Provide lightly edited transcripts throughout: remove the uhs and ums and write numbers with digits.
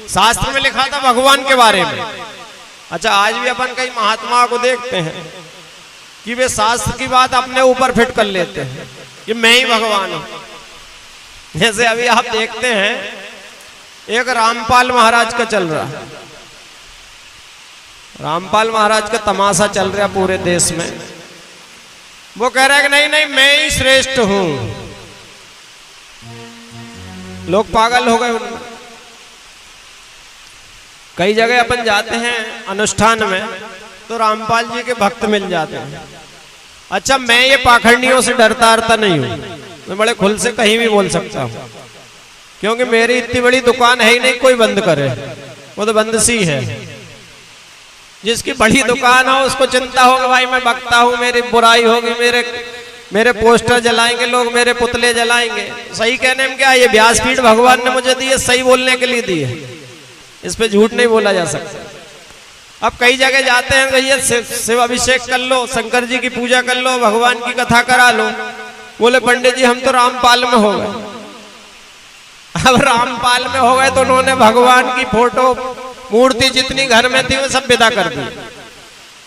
शास्त्र में लिखा था भगवान के बारे में। अच्छा, आज भी अपन कई महात्माओं को देखते हैं कि वे शास्त्र की बात अपने ऊपर फिट कर लेते हैं कि मैं ही भगवान हूं। जैसे अभी आप देखते हैं एक रामपाल महाराज का चल रहा है, रामपाल महाराज का तमाशा चल रहा पूरे देश में। वो कह रहा है कि नहीं नहीं मैं ही श्रेष्ठ हूं। लोग पागल हो गए उनमें। कई जगह अपन जाते हैं अनुष्ठान में तो रामपाल जी के भक्त मिल जाते हैं। अच्छा, मैं ये पाखंडियों से डरता नहीं हूं, मैं बड़े खुल से कहीं भी बोल सकता हूं, क्योंकि मेरी इतनी बड़ी दुकान है ही नहीं कोई बंद करे, वो तो बंद सी है। जिसकी बड़ी दुकान हो उसको चिंता होगा भाई मैं बकता हूं, मेरी बुराई होगी, मेरे पोस्टर जलाएंगे लोग, मेरे पुतले जलाएंगे। सही कहने में क्या, ये व्यासपीठ भगवान ने मुझे दी है सही बोलने के लिए दी है, इस पे झूठ नहीं बोला जा सकता। अब कई जगह जाते हैं भैया शिव अभिषेक कर लो, शंकर जी की पूजा कर लो, भगवान की कथा करा लो। बोले पंडित जी हम तो रामपाल में हो गए। अब रामपाल में हो गए तो उन्होंने भगवान की फोटो मूर्ति जितनी घर में थी वो सब विदा कर दी।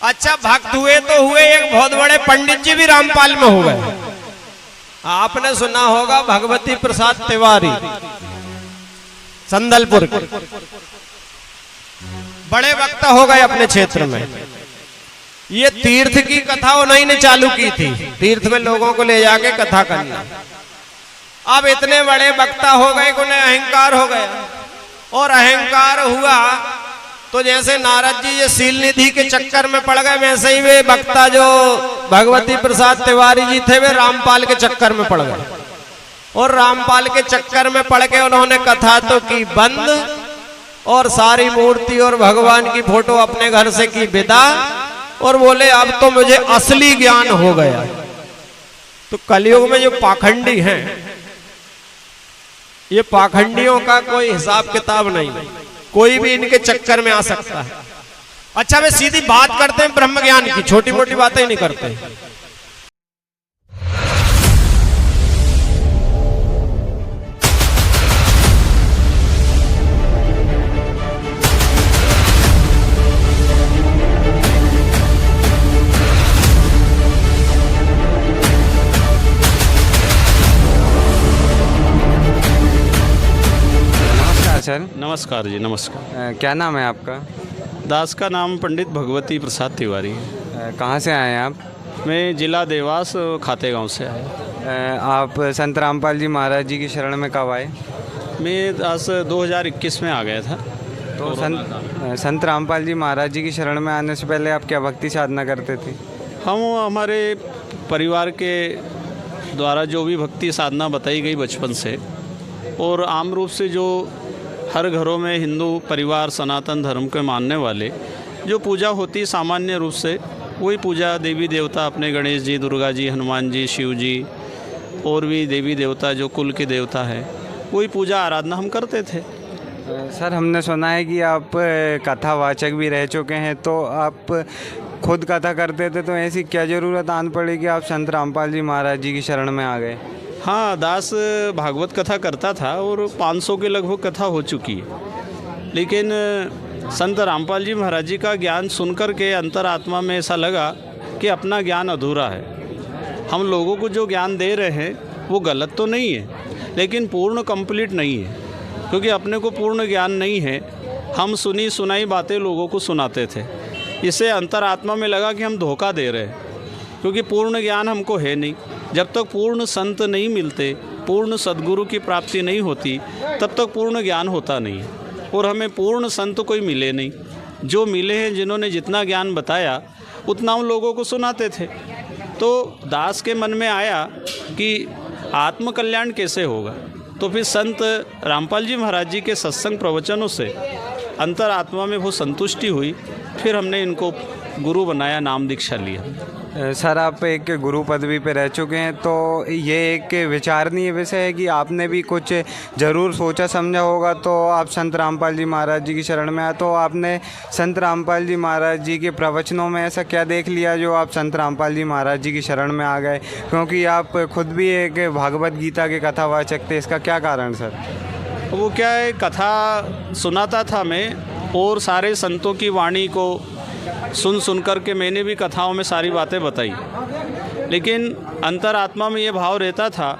अच्छा, भक्त हुए तो हुए, एक बहुत बड़े पंडित जी भी रामपाल में हो गए। आपने सुना होगा भगवती प्रसाद तिवारी संदलपुर के बड़े वक्ता हो गए अपने क्षेत्र में। ये तीर्थ की कथा उन्हीं ने चालू की थी, तीर्थ में लोगों को ले जाके कथा करना। अब इतने बड़े वक्ता हो गए कि उन्हें अहंकार हो गया, और अहंकार हुआ तो जैसे नारद जी ये शील निधि के चक्कर में पड़ गए, वैसे ही वे वक्ता जो भगवती प्रसाद तिवारी जी थे वे रामपाल के चक्कर में पड़ गए। और रामपाल के चक्कर में पड़ के उन्होंने कथा तो की बंद, और सारी मूर्ति और भगवान की फोटो अपने घर से की विदा, और बोले अब तो मुझे असली ज्ञान हो गया। तो कलयुग में जो पाखंडी हैं, ये पाखंडियों का कोई हिसाब किताब नहीं, कोई भी इनके चक्कर में आ सकता है। अच्छा, वे सीधी बात करते हैं ब्रह्म ज्ञान की, छोटी मोटी बातें ही नहीं करते। सर नमस्कार जी, नमस्कार। क्या नाम है आपका? दास का नाम पंडित भगवती प्रसाद तिवारी है। कहाँ से आए हैं आप? मैं जिला देवास खातेगांव से आया। आप संत रामपाल जी महाराज जी की शरण में कब आए? मैं दास 2021 में आ गया था। तो संत रामपाल जी महाराज जी की शरण में आने से पहले आप क्या भक्ति साधना करते थे? हम हमारे परिवार के द्वारा जो भी भक्ति साधना बताई गई बचपन से, और आम रूप से जो हर घरों में हिंदू परिवार सनातन धर्म के मानने वाले जो पूजा होती सामान्य रूप से, वही पूजा देवी देवता अपने गणेश जी, दुर्गा जी, हनुमान जी, शिव जी और भी देवी देवता जो कुल के देवता है, वही पूजा आराधना हम करते थे। सर, हमने सुना है कि आप कथावाचक भी रह चुके हैं, तो आप खुद कथा करते थे, तो ऐसी क्या ज़रूरत आन पड़ी कि आप संत रामपाल जी महाराज जी की शरण में आ गए? हाँ, दास भागवत कथा करता था और 500 के लगभग कथा हो चुकी है, लेकिन संत रामपाल जी महाराज जी का ज्ञान सुनकर के अंतरात्मा में ऐसा लगा कि अपना ज्ञान अधूरा है। हम लोगों को जो ज्ञान दे रहे हैं वो गलत तो नहीं है, लेकिन पूर्ण कंप्लीट नहीं है, क्योंकि अपने को पूर्ण ज्ञान नहीं है। हम सुनी सुनाई बातें लोगों को सुनाते थे, इससे अंतरात्मा में लगा कि हम धोखा दे रहे हैं, क्योंकि पूर्ण ज्ञान हमको है नहीं। जब तक पूर्ण संत नहीं मिलते, पूर्ण सद्गुरु की प्राप्ति नहीं होती, तब तक पूर्ण ज्ञान होता नहीं है। और हमें पूर्ण संत कोई मिले नहीं। जो मिले हैं, जिन्होंने जितना ज्ञान बताया उतना हम लोगों को सुनाते थे। तो दास के मन में आया कि आत्मकल्याण कैसे होगा, तो फिर संत रामपाल जी महाराज जी के सत्संग प्रवचनों से अंतरात्मा में वो संतुष्टि हुई। फिर हमने इनको गुरु बनाया, नाम दीक्षा लिया। सर, आप एक गुरु पदवी पे रह चुके हैं, तो ये एक विचारणीय विषय है कि आपने भी कुछ ज़रूर सोचा समझा होगा, तो आप संत रामपाल जी महाराज जी की शरण में आए। तो आपने संत रामपाल जी महाराज जी के प्रवचनों में ऐसा क्या देख लिया जो आप संत रामपाल जी महाराज जी की शरण में आ गए? क्योंकि आप खुद भी एक भागवत गीता के कथावाचक थे, इसका क्या कारण सर? वो क्या है, कथा सुनाता था मैं और सारे संतों की वाणी को सुन कर के मैंने भी कथाओं में सारी बातें बताई, लेकिन अंतरात्मा में ये भाव रहता था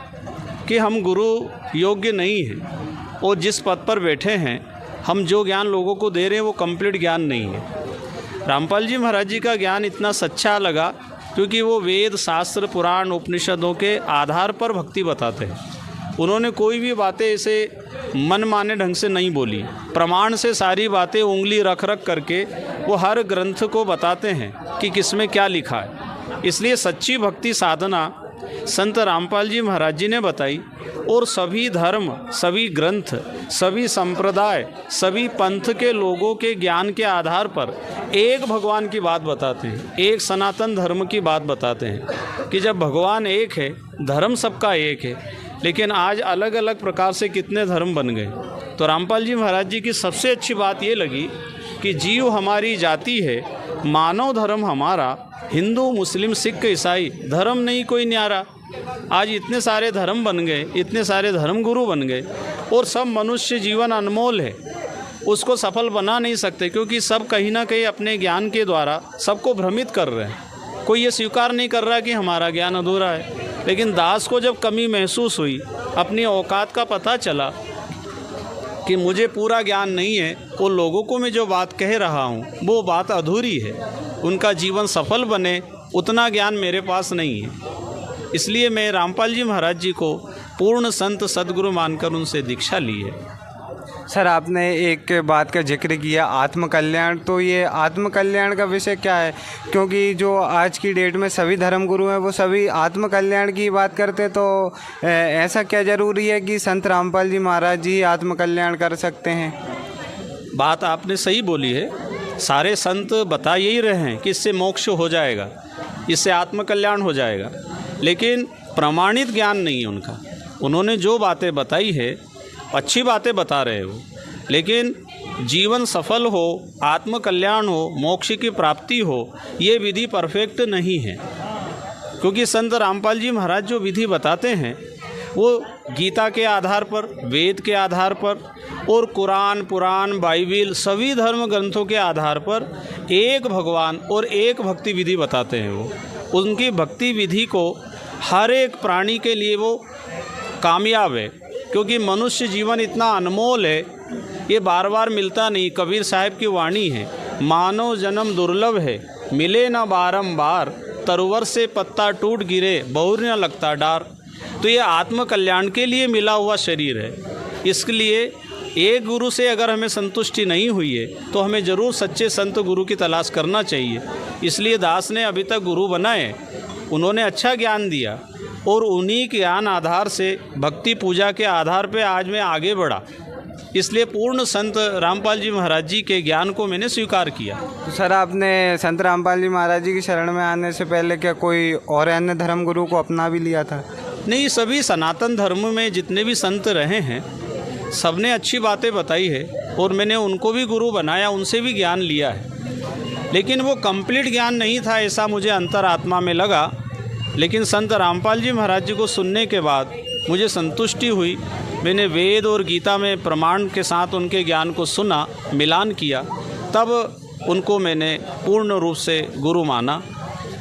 कि हम गुरु योग्य नहीं हैं और जिस पद पर बैठे हैं हम जो ज्ञान लोगों को दे रहे हैं वो कंप्लीट ज्ञान नहीं है। रामपाल जी महाराज जी का ज्ञान इतना सच्चा लगा क्योंकि वो वेद शास्त्र पुराण उपनिषदों के आधार पर भक्ति बताते हैं। उन्होंने कोई भी बातें ऐसे मन माने ढंग से नहीं बोली, प्रमाण से सारी बातें उंगली रख रख करके वो हर ग्रंथ को बताते हैं कि किसमें क्या लिखा है। इसलिए सच्ची भक्ति साधना संत रामपाल जी महाराज जी ने बताई और सभी धर्म, सभी ग्रंथ, सभी संप्रदाय, सभी पंथ के लोगों के ज्ञान के आधार पर एक भगवान की बात बताते हैं, एक सनातन धर्म की बात बताते हैं कि जब भगवान एक है, धर्म सबका एक है, लेकिन आज अलग अलग प्रकार से कितने धर्म बन गए। तो रामपाल जी महाराज जी की सबसे अच्छी बात ये लगी कि जीव हमारी जाति है, मानव धर्म हमारा, हिंदू मुस्लिम सिख ईसाई धर्म नहीं कोई न्यारा। आज इतने सारे धर्म बन गए, इतने सारे धर्म गुरु बन गए और सब मनुष्य जीवन अनमोल है, उसको सफल बना नहीं सकते क्योंकि सब कहीं ना कहीं अपने ज्ञान के द्वारा सबको भ्रमित कर रहे हैं। कोई ये स्वीकार नहीं कर रहा कि हमारा ज्ञान अधूरा है। लेकिन दास को जब कमी महसूस हुई, अपनी औकात का पता चला कि मुझे पूरा ज्ञान नहीं है और लोगों को मैं जो बात कह रहा हूँ वो बात अधूरी है, उनका जीवन सफल बने उतना ज्ञान मेरे पास नहीं है। इसलिए मैं रामपाल जी महाराज जी को पूर्ण संत सद्गुरु मानकर उनसे दीक्षा ली है। सर, आपने एक बात का जिक्र किया, आत्मकल्याण। तो ये आत्मकल्याण का विषय क्या है? क्योंकि जो आज की डेट में सभी धर्मगुरु हैं वो सभी आत्मकल्याण की बात करते, तो ऐसा क्या ज़रूरी है कि संत रामपाल जी महाराज जी आत्मकल्याण कर सकते हैं? बात आपने सही बोली है। सारे संत बता यही रहे हैं कि इससे मोक्ष हो जाएगा, इससे आत्मकल्याण हो जाएगा, लेकिन प्रमाणित ज्ञान नहीं है उनका। उन्होंने जो बातें बताई है अच्छी बातें बता रहे हो, लेकिन जीवन सफल हो, आत्मकल्याण हो, मोक्ष की प्राप्ति हो, ये विधि परफेक्ट नहीं है। क्योंकि संत रामपाल जी महाराज जो विधि बताते हैं वो गीता के आधार पर, वेद के आधार पर और कुरान, पुराण, बाइबिल सभी धर्म ग्रंथों के आधार पर एक भगवान और एक भक्ति विधि बताते हैं। वो उनकी भक्ति विधि को हर एक प्राणी के लिए वो कामयाब है, क्योंकि मनुष्य जीवन इतना अनमोल है, ये बार बार मिलता नहीं। कबीर साहब की वाणी है, मानव जन्म दुर्लभ है, मिले न बारंबार, तरुवर से पत्ता टूट गिरे, बहुर न लगता डार। तो ये आत्म कल्याण के लिए मिला हुआ शरीर है। इसलिए एक गुरु से अगर हमें संतुष्टि नहीं हुई है तो हमें ज़रूर सच्चे संत गुरु की तलाश करना चाहिए। इसलिए दास ने अभी तक गुरु बनाए, उन्होंने अच्छा ज्ञान दिया और उन्हीं के ज्ञान आधार से, भक्ति पूजा के आधार पे आज मैं आगे बढ़ा। इसलिए पूर्ण संत रामपाल जी महाराज जी के ज्ञान को मैंने स्वीकार किया। तो सर, आपने संत रामपाल जी महाराज जी की शरण में आने से पहले क्या कोई और अन्य धर्म गुरु को अपना भी लिया था? नहीं, सभी सनातन धर्म में जितने भी संत रहे हैं सबने अच्छी बातें बताई है और मैंने उनको भी गुरु बनाया, उनसे भी ज्ञान लिया है। लेकिन वो कंप्लीट ज्ञान नहीं था ऐसा मुझे अंतरात्मा में लगा। लेकिन संत रामपाल जी महाराज जी को सुनने के बाद मुझे संतुष्टि हुई। मैंने वेद और गीता में प्रमाण के साथ उनके ज्ञान को सुना, मिलान किया, तब उनको मैंने पूर्ण रूप से गुरु माना।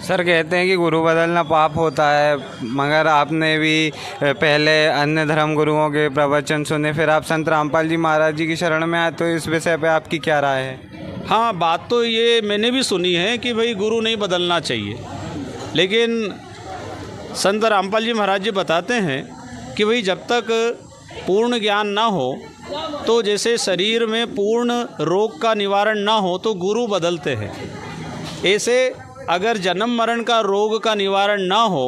सर, कहते हैं कि गुरु बदलना पाप होता है, मगर आपने भी पहले अन्य धर्म गुरुओं के प्रवचन सुने, फिर आप संत रामपाल जी महाराज जी की शरण में आए, तो इस विषय पे आपकी क्या राय है? हाँ, बात तो ये मैंने भी सुनी है कि भाई गुरु नहीं बदलना चाहिए, लेकिन संत रामपाल जी महाराज जी बताते हैं कि भाई जब तक पूर्ण ज्ञान ना हो, तो जैसे शरीर में पूर्ण रोग का निवारण ना हो तो गुरु बदलते हैं, ऐसे अगर जन्म मरण का रोग का निवारण ना हो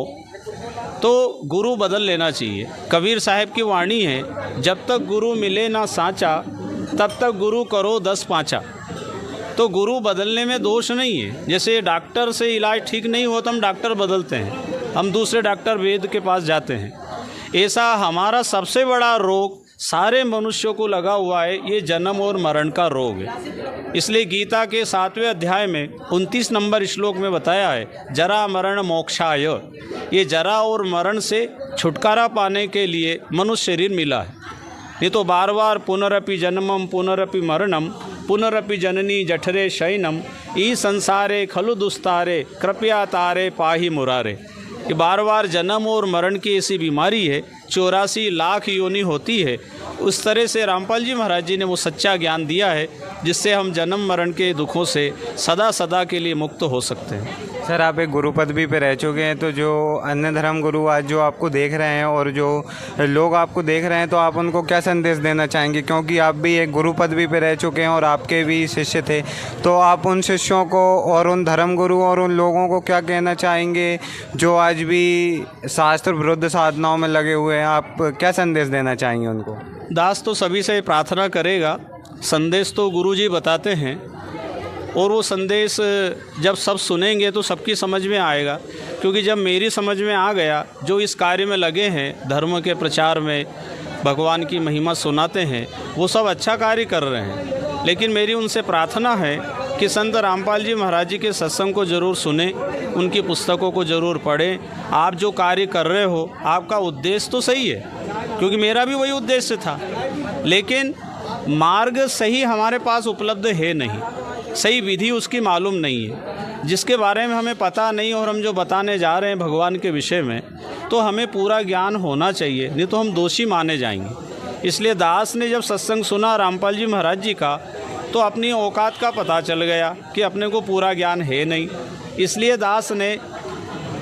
तो गुरु बदल लेना चाहिए। कबीर साहब की वाणी है, जब तक गुरु मिले ना साँचा तब तक गुरु करो 10 पाँचा। तो गुरु बदलने में दोष नहीं है। जैसे डॉक्टर से इलाज ठीक नहीं हो तो हम डॉक्टर बदलते हैं, हम दूसरे डॉक्टर वैद्य के पास जाते हैं। ऐसा हमारा सबसे बड़ा रोग सारे मनुष्यों को लगा हुआ है, ये जन्म और मरण का रोग है। इसलिए गीता के 7वें अध्याय में 29 नंबर श्लोक में बताया है, जरा मरण मोक्षाय। ये जरा और मरण से छुटकारा पाने के लिए मनुष्य शरीर मिला है। नहीं तो बार बार पुनरपि जन्मम पुनरपि मरणम पुनरपि जननी जठरे शयनम ई संसारे खलु दुस्तारे कृपया तारे पाही मुरारे। कि बार बार जन्म और मरण की ऐसी बीमारी है, 84 लाख योनि होती है। उस तरह से रामपाल जी महाराज जी ने वो सच्चा ज्ञान दिया है जिससे हम जन्म मरण के दुखों से सदा सदा के लिए मुक्त हो सकते हैं। सर, आप एक गुरु पदवी पे रह चुके हैं, तो जो अन्य धर्म गुरु आज जो आपको देख रहे हैं और जो लोग आपको देख रहे हैं, तो आप उनको क्या संदेश देना चाहेंगे? क्योंकि आप भी एक गुरु पदवी पे रह चुके हैं और आपके भी शिष्य थे, तो आप उन शिष्यों को और उन धर्म गुरु और उन लोगों को क्या कहना चाहेंगे जो आज भी शास्त्र विरुद्ध साधनाओं में लगे हुए हैं? आप क्या संदेश देना चाहेंगे उनको? दास तो सभी से प्रार्थना करेगा, संदेश तो गुरु जी बताते हैं और वो संदेश जब सब सुनेंगे तो सबकी समझ में आएगा। क्योंकि जब मेरी समझ में आ गया, जो इस कार्य में लगे हैं, धर्म के प्रचार में भगवान की महिमा सुनाते हैं, वो सब अच्छा कार्य कर रहे हैं। लेकिन मेरी उनसे प्रार्थना है कि संत रामपाल जी महाराज जी के सत्संग को ज़रूर सुने, उनकी पुस्तकों को ज़रूर पढ़ें। आप जो कार्य कर रहे हो, आपका उद्देश्य तो सही है, क्योंकि मेरा भी वही उद्देश्य था, लेकिन मार्ग सही हमारे पास उपलब्ध है नहीं, सही विधि उसकी मालूम नहीं है, जिसके बारे में हमें पता नहीं। और हम जो बताने जा रहे हैं भगवान के विषय में, तो हमें पूरा ज्ञान होना चाहिए, नहीं तो हम दोषी माने जाएंगे। इसलिए दास ने जब सत्संग सुना रामपाल जी महाराज जी का, तो अपनी औकात का पता चल गया कि अपने को पूरा ज्ञान है नहीं। इसलिए दास ने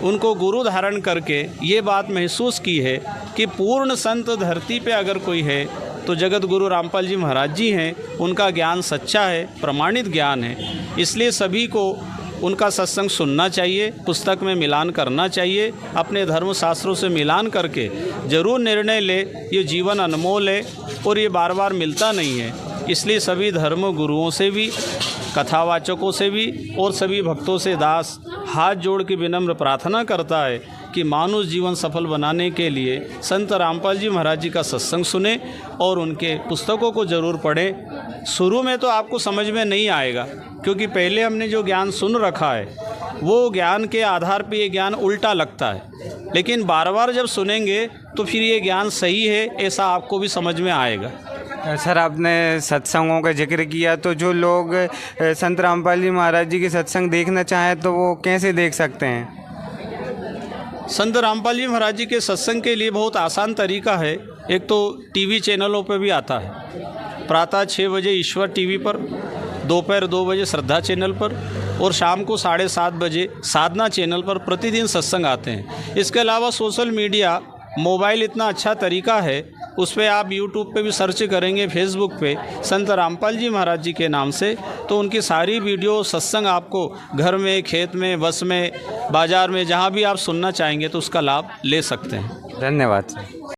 उनको गुरु धारण करके ये बात महसूस की है कि पूर्ण संत धरती पे अगर कोई है तो जगत गुरु रामपाल जी महाराज जी हैं। उनका ज्ञान सच्चा है, प्रमाणित ज्ञान है। इसलिए सभी को उनका सत्संग सुनना चाहिए, पुस्तक में मिलान करना चाहिए, अपने धर्म शास्त्रों से मिलान करके ज़रूर निर्णय ले। ये जीवन अनमोल है और ये बार बार मिलता नहीं है। इसलिए सभी धर्म गुरुओं से भी, कथावाचकों से भी और सभी भक्तों से दास हाथ जोड़ के विनम्र प्रार्थना करता है कि मानुष जीवन सफल बनाने के लिए संत रामपाल जी महाराज जी का सत्संग सुने और उनके पुस्तकों को ज़रूर पढ़ें। शुरू में तो आपको समझ में नहीं आएगा, क्योंकि पहले हमने जो ज्ञान सुन रखा है वो ज्ञान के आधार पे ये ज्ञान उल्टा लगता है। लेकिन बार बार जब सुनेंगे तो फिर ये ज्ञान सही है ऐसा आपको भी समझ में आएगा। सर, आपने सत्संगों का जिक्र किया, तो जो लोग संत रामपाल जी महाराज जी के सत्संग देखना चाहें तो वो कैसे देख सकते हैं? संत रामपाल जी महाराज जी के सत्संग के लिए बहुत आसान तरीका है। एक तो टीवी चैनलों पर भी आता है, प्रातः 6 बजे ईश्वर टीवी पर, दोपहर 2 बजे श्रद्धा चैनल पर और शाम को 7:30 बजे साधना चैनल पर प्रतिदिन सत्संग आते हैं। इसके अलावा सोशल मीडिया, मोबाइल इतना अच्छा तरीका है, उस पर आप यूट्यूब पे भी सर्च करेंगे, फेसबुक पे संत रामपाल जी महाराज जी के नाम से, तो उनकी सारी वीडियो सत्संग आपको घर में, खेत में, बस में, बाज़ार में, जहाँ भी आप सुनना चाहेंगे तो उसका लाभ ले सकते हैं। धन्यवाद सर।